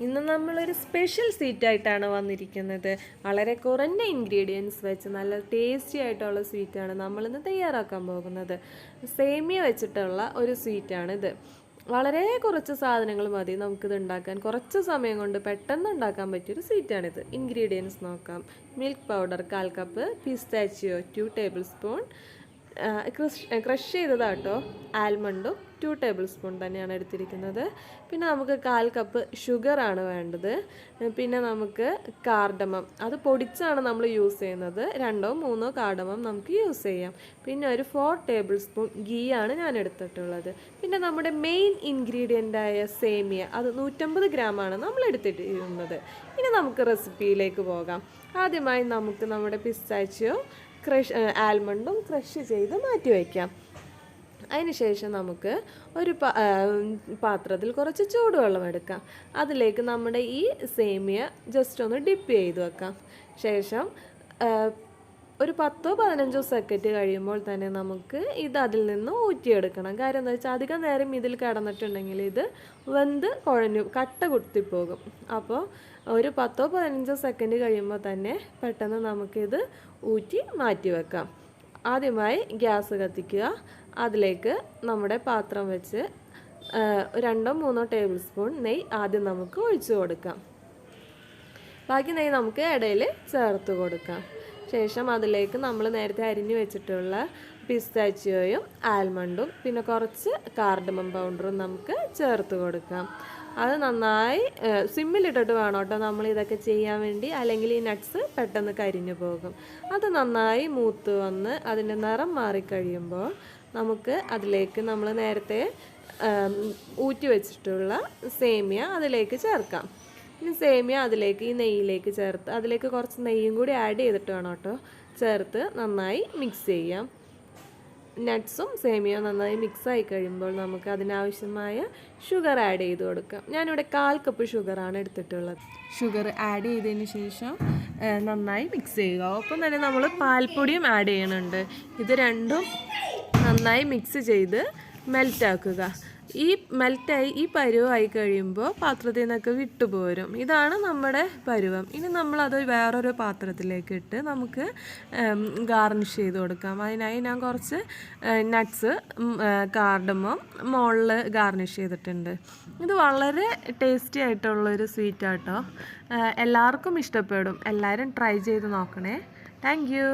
ഇന്ന് നമ്മളൊരു സ്പെഷ്യൽ സ്വീറ്റായിട്ടാണ് വന്നിരിക്കുന്നത്. വളരെ കുറഞ്ഞ ഇൻഗ്രീഡിയൻസ് വെച്ച് നല്ല ടേസ്റ്റി ആയിട്ടുള്ള സ്വീറ്റാണ് നമ്മളിന്ന് തയ്യാറാക്കാൻ പോകുന്നത്. സേമിയ വെച്ചിട്ടുള്ള ഒരു സ്വീറ്റാണിത്. വളരെ കുറച്ച് സാധനങ്ങൾ മതി നമുക്കിത് ഉണ്ടാക്കാൻ. കുറച്ച് സമയം കൊണ്ട് പെട്ടെന്ന് ഉണ്ടാക്കാൻ പറ്റിയൊരു സ്വീറ്റാണിത്. ഇൻഗ്രീഡിയൻസ് നോക്കാം. Milk powder 1/4 cup, pistachio 2 tablespoon, crush ചെയ്തതാട്ടോ, ആൽമണ്ടും 2 ടേബിൾ സ്പൂൺ തന്നെയാണ് എടുത്തിരിക്കുന്നത്. പിന്നെ നമുക്ക് 1/4 കപ്പ് ഷുഗറാണ് വേണ്ടത്. പിന്നെ നമുക്ക് കാർഡമം, അത് പൊടിച്ചാണ് നമ്മൾ യൂസ് ചെയ്യുന്നത്. 2 or 3 കാർഡമം നമുക്ക് യൂസ് ചെയ്യാം. പിന്നെ ഒരു 4 ടേബിൾ സ്പൂൺ ഗീ ആണ് ഞാൻ എടുത്തിട്ടുള്ളത്. പിന്നെ നമ്മുടെ മെയിൻ ഇൻഗ്രീഡിയൻ്റായ സേമിയ, അത് 150 ഗ്രാമാണ് നമ്മൾ എടുത്തിട്ടിരുന്നത്. ഇനി നമുക്ക് റെസിപ്പിയിലേക്ക് പോകാം. ആദ്യമായി നമുക്ക് നമ്മുടെ പിസ്താച്ചിയോ ആൽമണ്ടും ക്രഷ് ചെയ്ത് മാറ്റി വയ്ക്കാം. അതിനുശേഷം നമുക്ക് ഒരു പാത്രത്തിൽ കുറച്ച് ചൂടുവെള്ളം എടുക്കാം. അതിലേക്ക് നമ്മുടെ ഈ സേമിയ ജസ്റ്റ് ഒന്ന് ഡിപ്പ് ചെയ്ത് വെക്കാം. ശേഷം ഒരു 10-15 സെക്കൻഡ് കഴിയുമ്പോൾ തന്നെ നമുക്ക് ഇത് അതിൽ നിന്ന് ഊറ്റിയെടുക്കണം. കാര്യം എന്താ വെച്ചാൽ അധികം നേരം ഇതിൽ കിടന്നിട്ടുണ്ടെങ്കിൽ ഇത് വെന്ത് കുഴഞ്ഞു കട്ട കുത്തിപ്പോകും. അപ്പോൾ ഒരു 10-15 സെക്കൻഡ് കഴിയുമ്പോൾ തന്നെ പെട്ടെന്ന് നമുക്കിത് ഊറ്റി മാറ്റി വെക്കാം. ആദ്യമായി ഗ്യാസ് കത്തിക്കുക. അതിലേക്ക് നമ്മുടെ പാത്രം വെച്ച് 2-3 ടേബിൾ സ്പൂൺ നെയ്യ് ആദ്യം നമുക്ക് ഒഴിച്ചു കൊടുക്കാം. ബാക്കി നെയ്യ് നമുക്ക് ഇടയിൽ ചേർത്ത് കൊടുക്കാം. ശേഷം അതിലേക്ക് നമ്മൾ നേരത്തെ അരിഞ്ഞു വെച്ചിട്ടുള്ള പിസ്താച്ചിയോയും ആൽമണ്ടും പിന്നെ കുറച്ച് കാർഡമം പൗഡറും നമുക്ക് ചേർത്ത് കൊടുക്കാം. അത് നന്നായി സിമ്മിലിട്ടിട്ട് വേണം കേട്ടോ നമ്മൾ ഇതൊക്കെ ചെയ്യാൻ വേണ്ടി, അല്ലെങ്കിൽ ഈ നട്ട്സ് പെട്ടെന്ന് കരിഞ്ഞു പോകും. അത് നന്നായി മൂത്ത് വന്ന് അതിൻ്റെ നിറം മാറിക്കഴിയുമ്പോൾ നമുക്ക് അതിലേക്ക് നമ്മൾ നേരത്തെ ഊറ്റി വെച്ചിട്ടുള്ള സേമിയ അതിലേക്ക് ചേർക്കാം. ഇനി സേമിയ അതിലേക്ക് ഈ നെയ്യിലേക്ക് ചേർത്ത് അതിലേക്ക് കുറച്ച് നെയ്യും കൂടി ആഡ് ചെയ്തിട്ട് വേണം കേട്ടോ ചേർത്ത് നന്നായി മിക്സ് ചെയ്യാം. നട്ട്സും സേമിയയും നന്നായി മിക്സായി കഴിയുമ്പോൾ നമുക്ക് അതിനാവശ്യമായ ഷുഗർ ആഡ് ചെയ്ത് കൊടുക്കാം. ഞാനിവിടെ 1/4 കപ്പ് ഷുഗറാണ് എടുത്തിട്ടുള്ളത്. ഷുഗർ ആഡ് ചെയ്തതിന് ശേഷം നന്നായി മിക്സ് ചെയ്യുക. ഒപ്പം തന്നെ നമ്മൾ പാൽപ്പൊടിയും ആഡ് ചെയ്യുന്നുണ്ട്. ഇത് രണ്ടും നന്നായി മിക്സ് ചെയ്ത് മെൽറ്റാക്കുക. ഈ മെൽറ്റായി ഈ പരുവമായി കഴിയുമ്പോൾ പാത്രത്തിൽ നിന്നൊക്കെ വിട്ടുപോരും. ഇതാണ് നമ്മുടെ പരുവം. ഇനി നമ്മളത് വേറൊരു പാത്രത്തിലേക്ക് ഇട്ട് നമുക്ക് ഗാർണിഷ് ചെയ്ത് കൊടുക്കാം. അതിനായി ഞാൻ കുറച്ച് നട്ട്സ് കാർഡമം മുകളിൽ ഗാർണിഷ് ചെയ്തിട്ടുണ്ട്. ഇത് വളരെ ടേസ്റ്റി ആയിട്ടുള്ളൊരു സ്വീറ്റാട്ടോ. എല്ലാവർക്കും ഇഷ്ടപ്പെടും. എല്ലാവരും ട്രൈ ചെയ്ത് നോക്കണേ. Thank you.